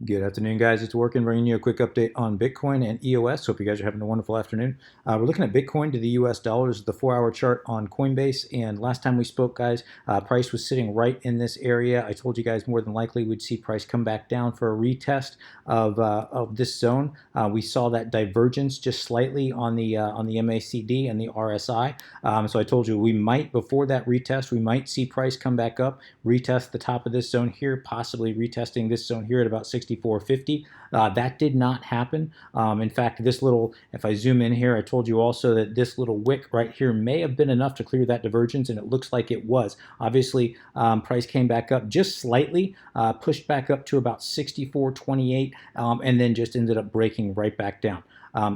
Good afternoon, guys. It's Working, bringing you a quick update on Bitcoin and EOS. Hope you guys are having a wonderful afternoon. We're looking at Bitcoin to the US dollars, the 4-hour chart on Coinbase. And last time we spoke, guys, price was sitting right in this area. I told you guys more than likely we'd see price come back down for a retest of this zone. We saw that divergence just slightly on the MACD and the RSI. So I told you we might, before that retest, we might see price come back up, retest the top of this zone here, possibly retesting this zone here at about 64.50. That did not happen. In fact, this little, if I zoom in here, I told you also that this little wick right here may have been enough to clear that divergence, and it looks like it was. Obviously, price came back up just slightly, pushed back up to about 64.28, and then just ended up breaking right back down.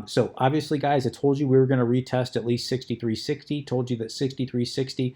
So obviously, guys, I told you we were going to retest at least 63.60. Told you that 63.60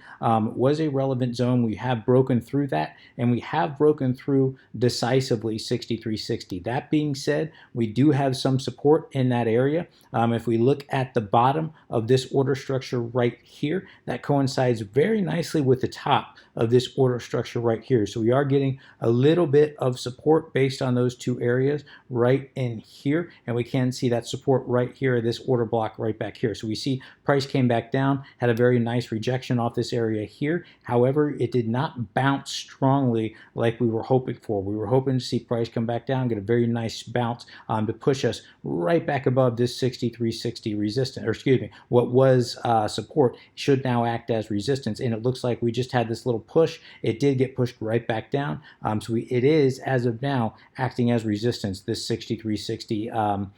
was a relevant zone. We have broken through that, and we have broken through decisively 63.60. That being said, we do have some support in that area. If we look at the bottom of this order structure right here, that coincides very nicely with the top of this order structure right here. So we are getting a little bit of support based on those two areas right in here, and we can see that support right here, this order block right back here. So we see price came back down, had a very nice rejection off this area here. However, it did not bounce strongly like we were hoping for. We were hoping to see price come back down, get a very nice bounce to push us right back above this 63.60 resistance, or excuse me, what was support should now act as resistance, and it looks like we just had this little push. It did get pushed right back down, so it is, as of now, acting as resistance, this 63.60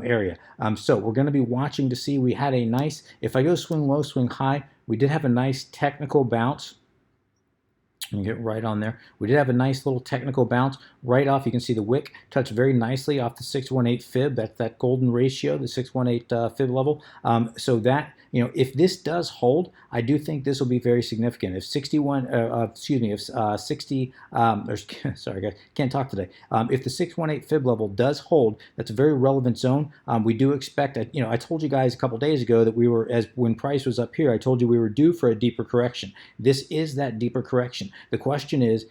area. So we're going to be watching to see. We had a nice, if I go swing low, swing high, we did have a nice technical bounce. And get right on there. We did have a nice little technical bounce right off. You can see the wick touched very nicely off the 618 fib. That's that golden ratio, the 618 fib level. So that, if this does hold, I do think this will be very significant. If 61, excuse me, if 60, sorry guys, can't talk today. If the 618 fib level does hold, that's a very relevant zone. We do expect, I told you guys a couple days ago that we were, when price was up here, I told you we were due for a deeper correction. This is that deeper correction. The question is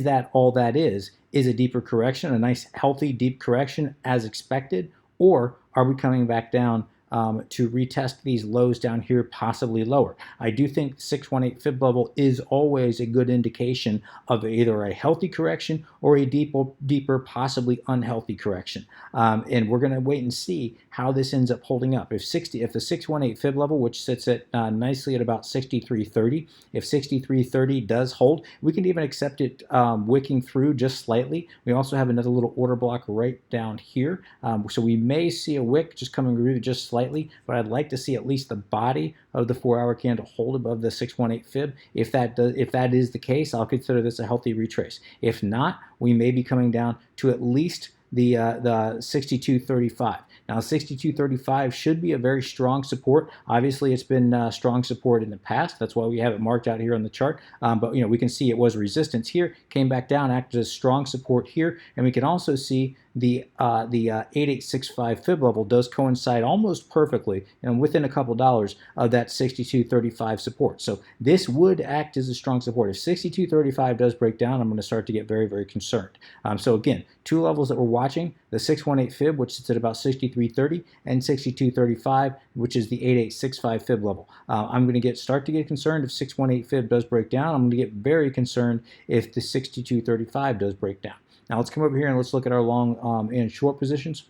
that all that is? Is a deeper correction, a nice, healthy, deep correction as expected? Or are we coming back down to retest these lows down here, possibly lower? I do think 618 fib level is always a good indication of either a healthy correction or a deeper, possibly unhealthy correction. And we're going to wait and see how this ends up holding up. If the 618 fib level, which sits at nicely at about 63.30, if 63.30 does hold, we can even accept it wicking through just slightly. We also have another little order block right down here, so we may see a wick just coming through just slightly, but I'd like to see at least the body of the 4-hour candle hold above the 618 fib. If that is the case, I'll consider this a healthy retrace. If not, we may be coming down to at least the 62.35. Now 62.35 should be a very strong support. Obviously, it's been strong support in the past. That's why we have it marked out here on the chart. But we can see it was resistance here, came back down, acted as strong support here, and we can also see the 8865 fib level does coincide almost perfectly and within a couple dollars of that 62.35 support. So this would act as a strong support. If 62.35 does break down, I'm going to start to get very, very concerned. So again, two levels that we're watching: the 618 fib, which sits at about 63.30, and 62.35, which is the 8865 fib level. I'm going to start to get concerned if 618 fib does break down. I'm going to get very concerned if the 62.35 does break down. Now let's come over here and let's look at our long and short positions.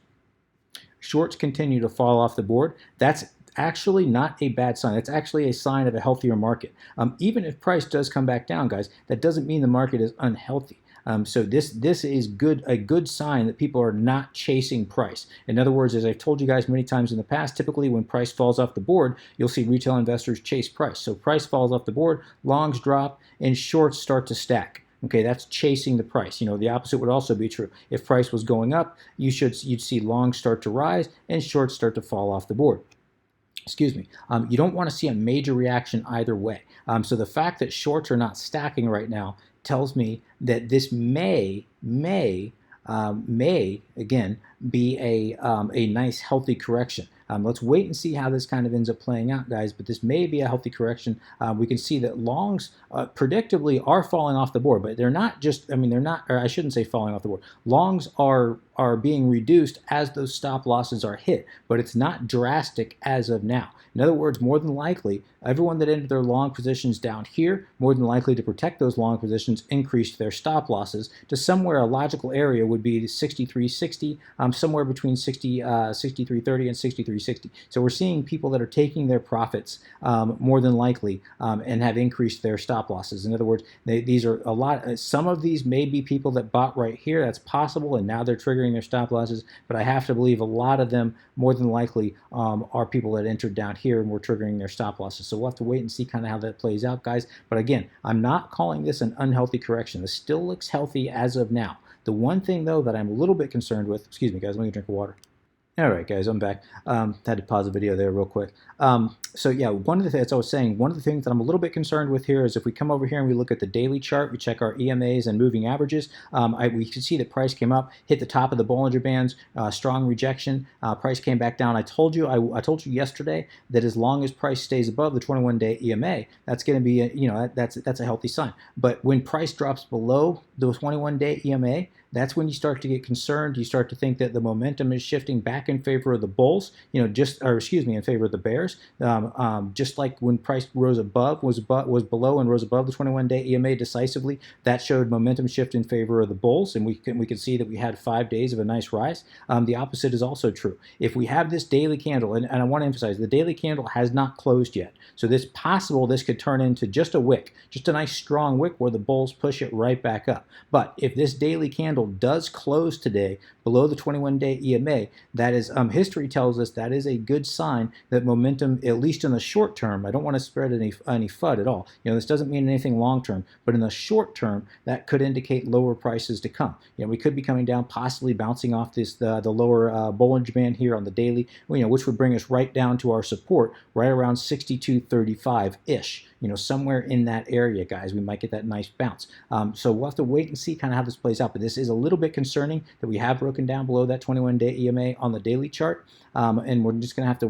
Shorts continue to fall off the board. That's actually not a bad sign. It's actually a sign of a healthier market. Even if price does come back down, guys, that doesn't mean the market is unhealthy. So this is a good sign that people are not chasing price. In other words, as I've told you guys many times in the past, typically when price falls off the board, you'll see retail investors chase price. So price falls off the board, longs drop, and shorts start to stack. Okay, that's chasing the price. The opposite would also be true. If price was going up, you'd see longs start to rise and shorts start to fall off the board. Excuse me. You don't want to see a major reaction either way. So the fact that shorts are not stacking right now tells me that this may again be a nice healthy correction. Let's wait and see how this kind of ends up playing out, guys, but this may be a healthy correction. We can see that longs predictably are falling off the board, but they're not just, I mean, they're not, or I shouldn't say falling off the board. Longs are being reduced as those stop losses are hit, but it's not drastic as of now. In other words, more than likely, everyone that entered their long positions down here, more than likely to protect those long positions, increased their stop losses to somewhere a logical area would be 63.60, somewhere between 63.30 and 63.60. So we're seeing people that are taking their profits more than likely and have increased their stop losses. In other words, these are a lot. Some of these may be people that bought right here. That's possible, and now they're triggering their stop losses. But I have to believe a lot of them, more than likely, are people that entered down here and were triggering their stop losses. So we'll have to wait and see kind of how that plays out, guys. But again, I'm not calling this an unhealthy correction. This still looks healthy as of now. The one thing, though, that I'm a little bit concerned with, excuse me, guys, let me drink water. All right, guys, I'm back. Had to pause the video there real quick. So yeah, one of the things, as I was saying, one of the things that I'm a little bit concerned with here is if we come over here and we look at the daily chart, we check our EMAs and moving averages, we can see that price came up, hit the top of the Bollinger Bands, strong rejection, price came back down. I told you yesterday that as long as price stays above the 21-day EMA, that's going to be, that's a healthy sign. But when price drops below the 21-day EMA, that's when you start to get concerned. You start to think that the momentum is shifting back in favor of the bulls, in favor of the bears. Just like when price rose above, was below and rose above the 21-day EMA decisively, that showed momentum shift in favor of the bulls, and we can see that we had 5 days of a nice rise. The opposite is also true. If we have this daily candle, and I want to emphasize, the daily candle has not closed yet, so this could turn into just a wick, just a nice strong wick where the bulls push it right back up. But if this daily candle does close today below the 21-day EMA, that is, history tells us that is a good sign that momentum, at least in the short term, I don't want to spread any FUD at all. This doesn't mean anything long term, but in the short term, that could indicate lower prices to come. We could be coming down, possibly bouncing off the lower Bollinger Band here on the daily, which would bring us right down to our support, right around 62.35-ish. Somewhere in that area, guys, we might get that nice bounce. So we'll have to wait and see kind of how this plays out. But this is a little bit concerning that we have broken down below that 21-day EMA on the daily chart. And we're just going to have to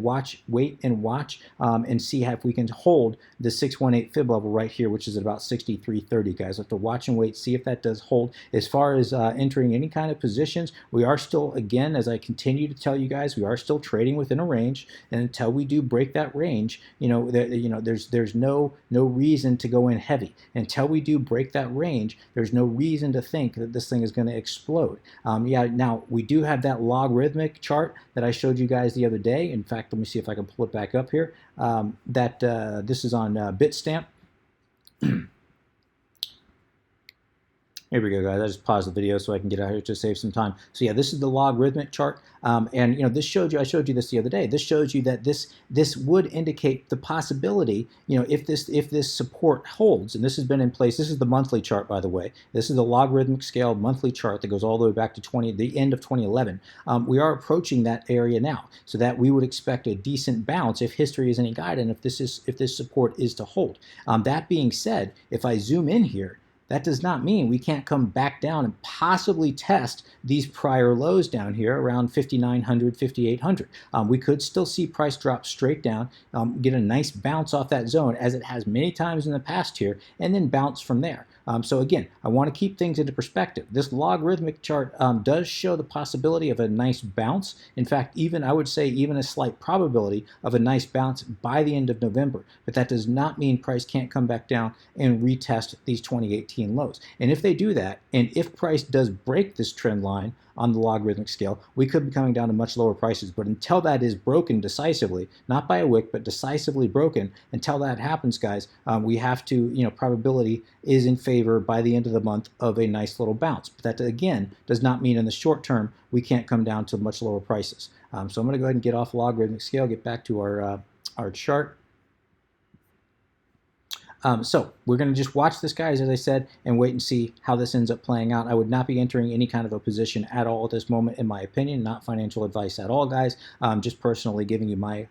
wait and watch and see if we can hold the 618 fib level right here, which is at about 63.30, guys. We'll have to watch and wait, see if that does hold. As far as entering any kind of positions, we are still, again, as I continue to tell you guys, we are still trading within a range. And until we do break that range, there's no reason to go in heavy. Until we do break that range, there's no reason to think that this thing is going to explode. Now we do have that logarithmic chart that I showed you guys the other day. In fact, let me see if I can pull it back up here. This is on Bitstamp. Here we go, guys. I just paused the video so I can get out here to save some time. So yeah, this is the logarithmic chart, and this showed you. I showed you this the other day. This shows you that this would indicate the possibility, if this support holds, and this has been in place. This is the monthly chart, by the way. This is the logarithmic scale monthly chart that goes all the way back to the end of 2011. We are approaching that area now, so that we would expect a decent bounce if history is any guide, and if this support is to hold. That being said, if I zoom in here, that does not mean we can't come back down and possibly test these prior lows down here around 5,900, 5,800. We could still see price drop straight down, get a nice bounce off that zone as it has many times in the past here, and then bounce from there. So again, I want to keep things into perspective. This logarithmic chart does show the possibility of a nice bounce. In fact, I would say even a slight probability of a nice bounce by the end of November. But that does not mean price can't come back down and retest these 2018 lows. And if they do that, and if price does break this trend line on the logarithmic scale, we could be coming down to much lower prices. But until that is broken decisively, not by a wick, but decisively broken, until that happens, guys, we have to, probability is in favor by the end of the month of a nice little bounce. But that, again, does not mean in the short term we can't come down to much lower prices. So I'm going to go ahead and get off logarithmic scale, get back to our chart. So we're going to just watch this, guys, as I said, and wait and see how this ends up playing out. I would not be entering any kind of a position at all at this moment, in my opinion. Not financial advice at all, guys. Just personally giving you my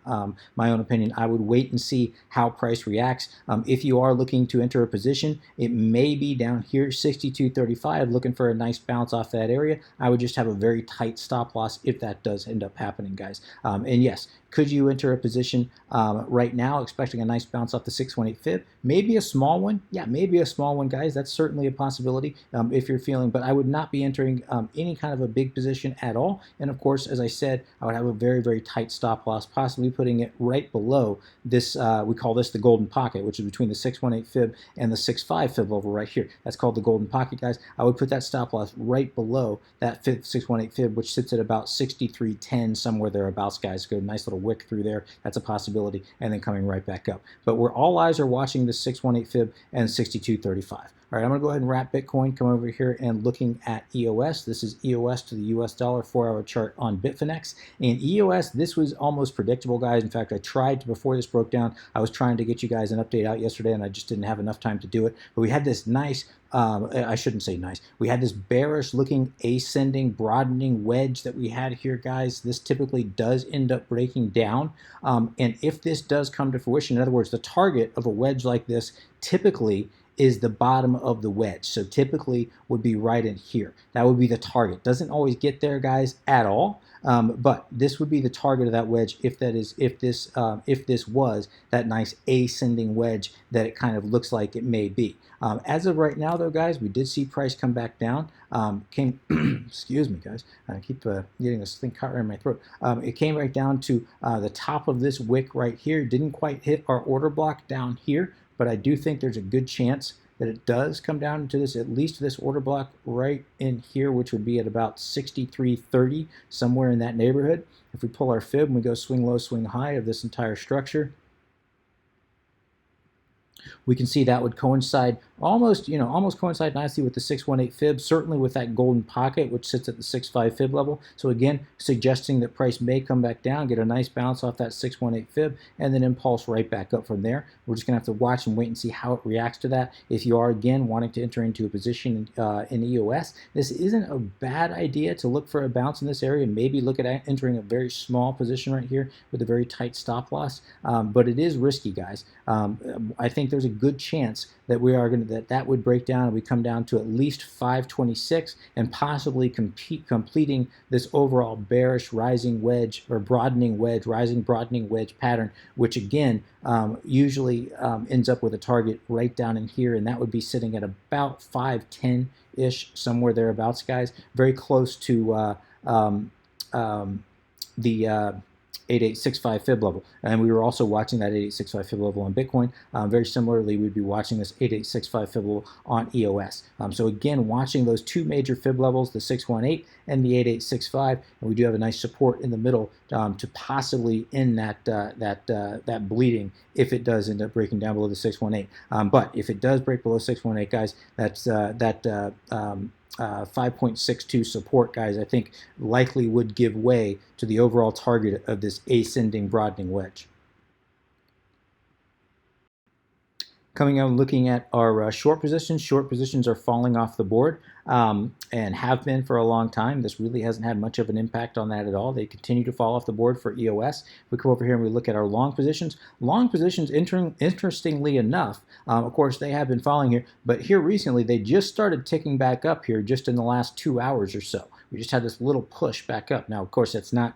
my own opinion. I would wait and see how price reacts. If you are looking to enter a position, it may be down here, 62.35, looking for a nice bounce off that area. I would just have a very tight stop loss if that does end up happening, guys. And yes, could you enter a position right now expecting a nice bounce off the 618 fib? Maybe a small one. Yeah, maybe a small one, guys. That's certainly a possibility if you're feeling, but I would not be entering any kind of a big position at all. And of course, as I said, I would have a very, very tight stop loss, possibly putting it right below this, we call this the golden pocket, which is between the 618 fib and the 65 fib level right here. That's called the golden pocket, guys. I would put that stop loss right below that 618 fib, which sits at about 63.10, somewhere thereabouts, guys. Good, nice little wick through there. That's a possibility, and then coming right back up. But we're all eyes are watching the 618 fib and 62.35. All right, I'm going to go ahead and wrap Bitcoin, come over here and looking at EOS. This is EOS to the US dollar 4-hour chart on Bitfinex. And EOS, this was almost predictable, guys. In fact, I tried to, before this broke down, I was trying to get you guys an update out yesterday, and I just didn't have enough time to do it. But we had this nice, I shouldn't say nice, we had this bearish looking ascending broadening wedge that we had here, guys. This typically does end up breaking down. And if this does come to fruition, in other words, the target of a wedge like this typically is the bottom of the wedge. So typically would be right in here. That would be the target. Doesn't always get there, guys, at all. But this would be the target of that wedge if this was that nice ascending wedge that it kind of looks like it may be. As of right now, though, guys, we did see price come back down. Excuse me, guys. I keep getting this thing caught right in my throat. It came right down to the top of this wick right here. Didn't quite hit our order block down here, but I do think there's a good chance that it does come down into this, at least this order block right in here, which would be at about 63.30, somewhere in that neighborhood. If we pull our fib and we go swing low, swing high of this entire structure, we can see that would coincide almost coincide nicely with the 618 fib, certainly with that golden pocket, which sits at the 65 fib level. So again, suggesting that price may come back down, get a nice bounce off that 618 fib, and then impulse right back up from there. We're just gonna have to watch and wait and see how it reacts to that. If you are again wanting to enter into a position in EOS, this isn't a bad idea to look for a bounce in this area. Maybe look at entering a very small position right here with a very tight stop loss, but it is risky, guys. I think there's a good chance that we are going to that would break down and we come down to at least 526 and possibly completing this overall bearish rising wedge or broadening wedge, rising broadening wedge pattern, which again usually ends up with a target right down in here, and that would be sitting at about 510-ish, somewhere thereabouts, guys. Very close to the 8865 fib level, and we were also watching that 8865 fib level on Bitcoin. Very similarly, we'd be watching this 8865 fib level on EOS. So again, watching those two major fib levels, the 618 and the 8865, and we do have a nice support in the middle to possibly end that bleeding if it does end up breaking down below the 618. But if it does break below 618, guys, that's 5.62 support, guys, I think likely would give way to the overall target of this ascending broadening wedge. Coming out and looking at our short positions are falling off the board and have been for a long time. This really hasn't had much of an impact on that at all. They continue to fall off the board for EOS. If we come over here and we look at our long positions, interestingly enough, of course, they have been falling here, but here recently they just started ticking back up here just in the last 2 hours or so. We just had this little push back up. Now, of course, that's not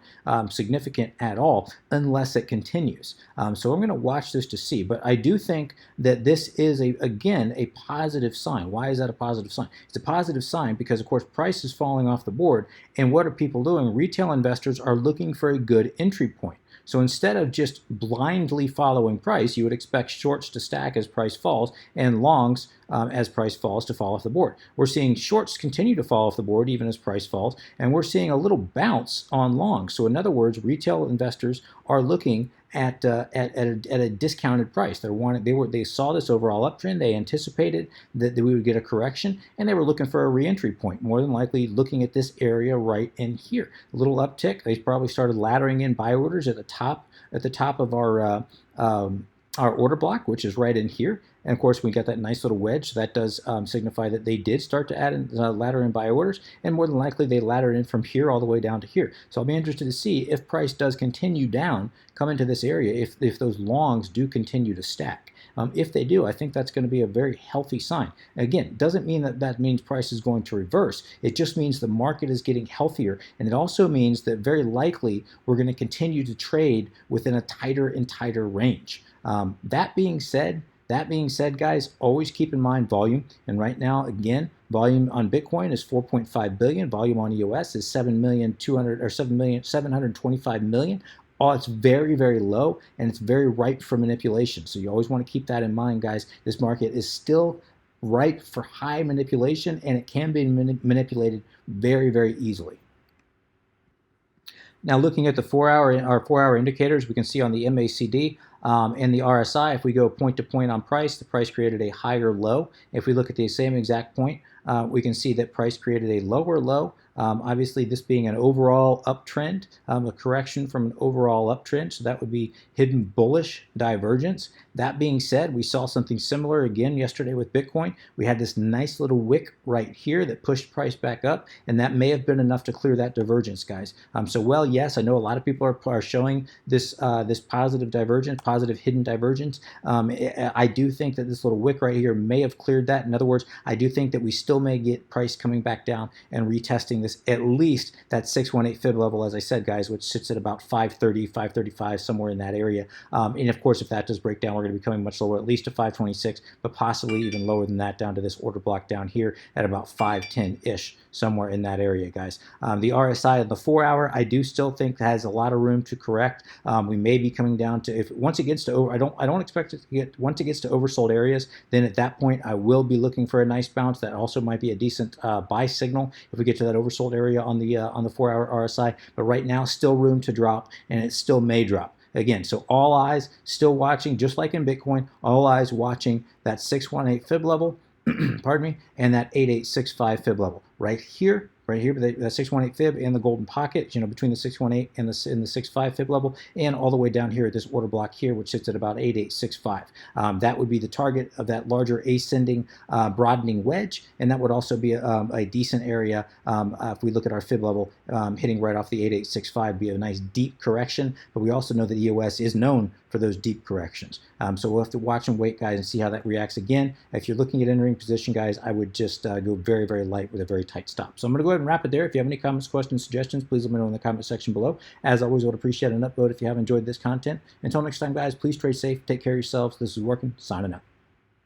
significant at all unless it continues. So I'm going to watch this to see. But I do think that this is, again, a positive sign. Why is that a positive sign? It's a positive sign because, of course, price is falling off the board. And what are people doing? Retail investors are looking for a good entry point. So instead of just blindly following price, you would expect shorts to stack as price falls and longs as price falls to fall off the board. We're seeing shorts continue to fall off the board even as price falls, and we're seeing a little bounce on longs. So in other words, retail investors are looking at a discounted price. They saw this overall uptrend. They anticipated that we would get a correction, and they were looking for a re-entry point. More than likely, looking at this area right in here, a little uptick. They probably started laddering in buy orders at the top of our order block, which is right in here. And of course, we got that nice little wedge. So that does signify that they did start to add in, ladder in buy orders, and more than likely they laddered in from here all the way down to here. So I'll be interested to see if price does continue down, come into this area, if those longs do continue to stack. If they do, I think that's going to be a very healthy sign. Again, doesn't mean that that means price is going to reverse. It just means the market is getting healthier, and it also means that very likely we're going to continue to trade within a tighter and tighter range. That being said, guys, always keep in mind volume. And right now, again, volume on Bitcoin is 4.5 billion. Volume on EOS is 7,725 million. Oh, it's very, very low, and it's very ripe for manipulation. So you always want to keep that in mind, guys. This market is still ripe for high manipulation, and it can be manipulated very, very easily. Now, looking at the 4-hour indicators, we can see on the MACD and the RSI, if we go point to point on price, the price created a higher low. If we look at the same exact point, we can see that price created a lower low. Obviously, this being an overall uptrend, a correction from an overall uptrend, so that would be hidden bullish divergence. That being said, we saw something similar again yesterday with Bitcoin. We had this nice little wick right here that pushed price back up, and that may have been enough to clear that divergence, guys. So, well, yes, I know a lot of people are showing this this positive divergence, positive hidden divergence. I do think that this little wick right here may have cleared that. In other words, I do think that we still may get price coming back down and retesting this, at least that 618 fib level, as I said, guys, which sits at about 530, 535, somewhere in that area. And of course, if that does break down, we're going to be coming much lower, at least to 526, but possibly even lower than that, down to this order block down here at about 510-ish, somewhere in that area, guys. The RSI of the 4-hour, I do still think has a lot of room to correct. We may be coming down to, if once it gets to over, I don't expect it to get, once it gets to oversold areas, then at that point I will be looking for a nice bounce. That also might be a decent buy signal if we get to that oversold area on the 4-hour RSI. But right now, still room to drop, and it still may drop. Again, so all eyes still watching, just like in Bitcoin, all eyes watching that 618 fib level, pardon me, and that 8865 fib level right here, the 618 fib and the golden pocket, between the 618 and the 65 fib level, and all the way down here at this order block here, which sits at about 8865. That would be the target of that larger ascending broadening wedge, and that would also be a decent area if we look at our fib level hitting right off the 8865, be a nice deep correction. But we also know that EOS is known for those deep corrections. So we'll have to watch and wait, guys, and see how that reacts. Again, if you're looking at entering position, guys, I would just go very, very light with a very tight stop. So I'm going to go ahead and wrap it there. If you have any comments, questions, suggestions, please let me know in the comment section below. As always, I would appreciate an upvote if you have enjoyed this content. Until next time, guys, please trade safe, take care of yourselves. This is Working, signing out.